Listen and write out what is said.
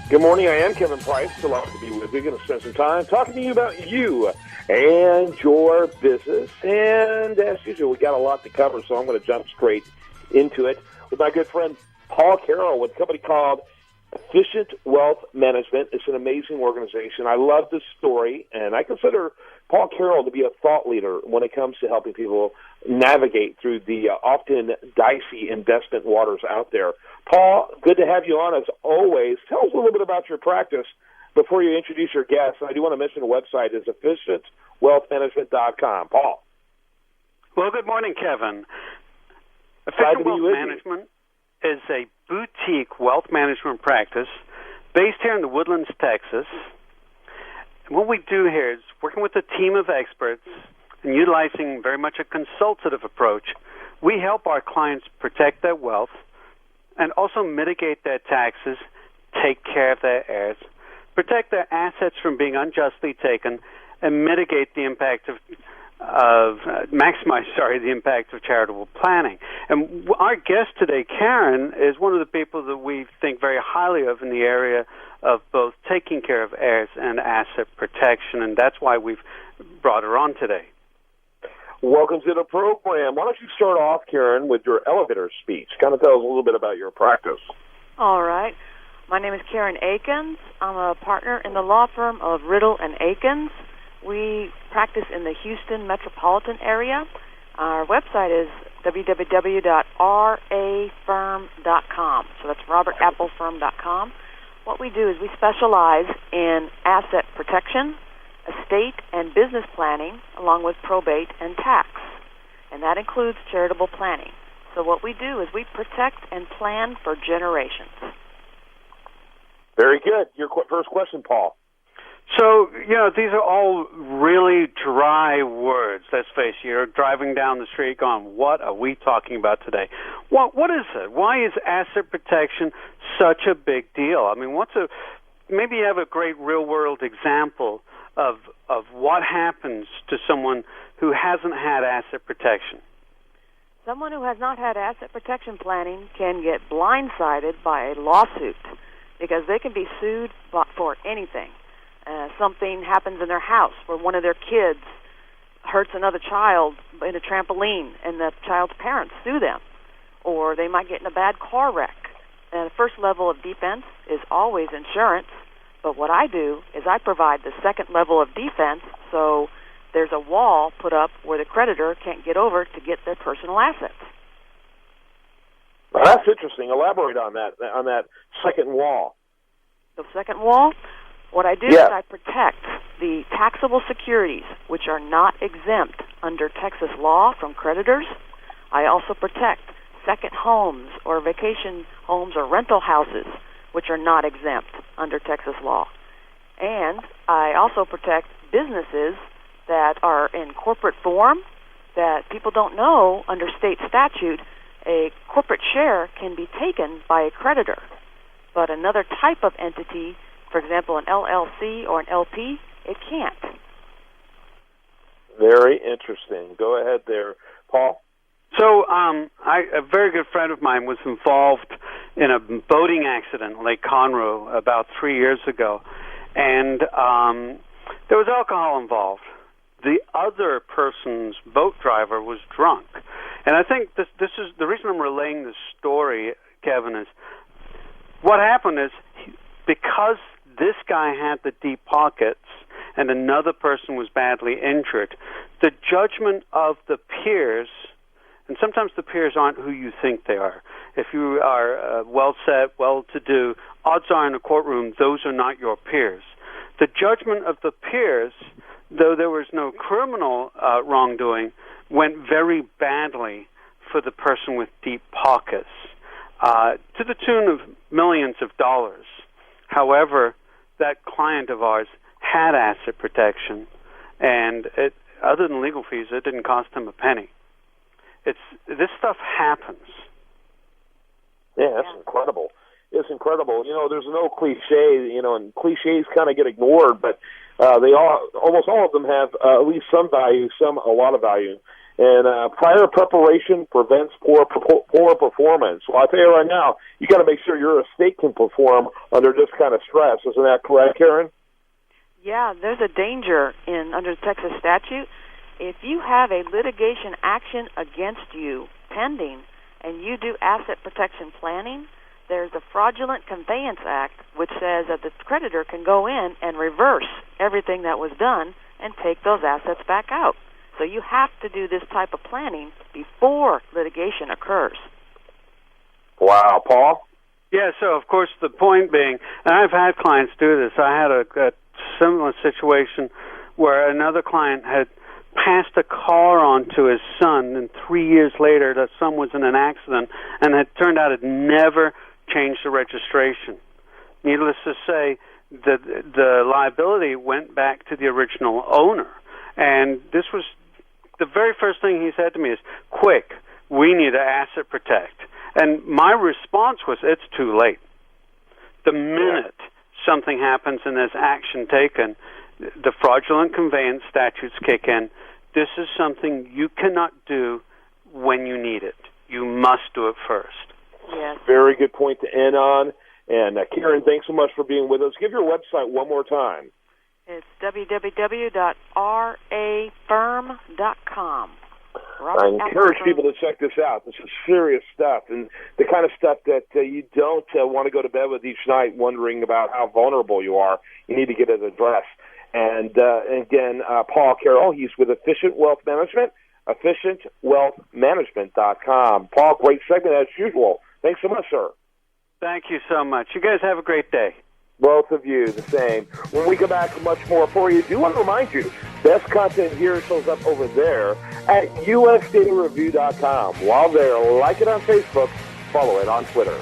Good morning. I am Kevin Price. Delighted to be with you. Going to spend some time talking to you about you and your business. And as usual, we got a lot to cover, so I'm going to jump straight into it with my good friend Paul Carroll with a company called Efficient Wealth Management. It's an amazing organization. I love this story, and I consider Paul Carroll to be a thought leader when it comes to helping people navigate through the often dicey investment waters out there. Paul, good to have you on as always. Tell us a little bit about your practice before you introduce your guests. I do want to mention the website is efficientwealthmanagement.com. Paul. Well, good morning, Kevin. Efficient Wealth Management is a boutique wealth management practice based here in the Woodlands, Texas. And what we do here is working with a team of experts and utilizing very much a consultative approach. We help our clients protect their wealth and also mitigate their taxes, take care of their heirs, protect their assets from being unjustly taken, and mitigate the impact maximize the impact of charitable planning. And our guest today, Karen, is one of the people that we think very highly of in the area of both taking care of heirs and asset protection, and that's why we've brought her on today. Welcome to the program. Why don't you start off, Karen, with your elevator speech? Kind of tell us a little bit about your practice. All right. My name is Karen Akien. I'm a partner in the law firm of Riddle and Akien. We practice in the Houston metropolitan area. Our website is www.rafirm.com. So that's robertapplefirm.com. What we do is we specialize in asset protection, estate and business planning, along with probate and tax. And that includes charitable planning. So what we do is we protect and plan for generations. Very good. Your first question, Paul. So, these are all really dry words. Let's face it. You're driving down the street going, what are we talking about today? What is it? Why is asset protection such a big deal? I mean, maybe you have a great real-world example of what happens to someone who hasn't had asset protection. Someone who has not had asset protection planning can get blindsided by a lawsuit because they can be sued for anything. Something happens in their house where one of their kids hurts another child in a trampoline and the child's parents sue them. Or they might get in a bad car wreck. And the first level of defense is always insurance. But what I do is I provide the second level of defense, so there's a wall put up where the creditor can't get over to get their personal assets. Well, that's interesting. Elaborate on that second wall. The second wall? What I do is I protect the taxable securities, which are not exempt under Texas law from creditors. I also protect second homes or vacation homes or rental houses, which are not exempt under Texas law. And I also protect businesses that are in corporate form that people don't know under state statute. A corporate share can be taken by a creditor, but another type of entity, for example, an LLC or an LP, it can't. Very interesting. Go ahead there, Paul. So a very good friend of mine was involved in a boating accident in Lake Conroe about 3 years ago, and there was alcohol involved. The other person's boat driver was drunk. And I think this is the reason I'm relaying this story, Kevin, is what happened is because this guy had the deep pockets and another person was badly injured, the judgment of the peers, and sometimes the peers aren't who you think they are. If you are well-set, well-to-do, odds are in a courtroom those are not your peers. The judgment of the peers, though there was no criminal wrongdoing, went very badly for the person with deep pockets, to the tune of millions of dollars. However, that client of ours had asset protection, and other than legal fees, it didn't cost him a penny. This stuff happens. Yeah, that's incredible. It's incredible. There's an old cliche, and cliches kind of get ignored, but almost all of them have at least some value, some a lot of value. And prior preparation prevents poor performance. Well, I'll tell you right now, you got to make sure your estate can perform under this kind of stress. Isn't that correct, Karen? Yeah, there's a danger under the Texas statute. If you have a litigation action against you pending and you do asset protection planning, there's a Fraudulent Conveyance Act which says that the creditor can go in and reverse everything that was done and take those assets back out. So you have to do this type of planning before litigation occurs. Wow. Paul? Yeah, so of course the point being, and I've had clients do this. I had a similar situation where another client had passed a car on to his son, and 3 years later the son was in an accident, and it turned out it never changed the registration. Needless to say, the liability went back to the original owner. And this was the very first thing he said to me is, quick, we need to asset protect. And my response was, it's too late. The minute something happens and there's action taken, the fraudulent conveyance statutes kick in. This is something you cannot do when you need it. You must do it first. Yes. Very good point to end on. And Karen, thanks so much for being with us. Give your website one more time. It's www.rafirm.com. I encourage people to check this out. This is serious stuff, and the kind of stuff that you don't want to go to bed with each night wondering about how vulnerable you are. You need to get it addressed. And again, Paul Carroll, he's with Efficient Wealth Management, efficientwealthmanagement.com. Paul, great segment as usual. Thanks so much, sir. Thank you so much. You guys have a great day. Both of you, the same. When we come back, much more for you. Do want to remind you, best content here shows up over there at usdatareview.com. While there, like it on Facebook, follow it on Twitter.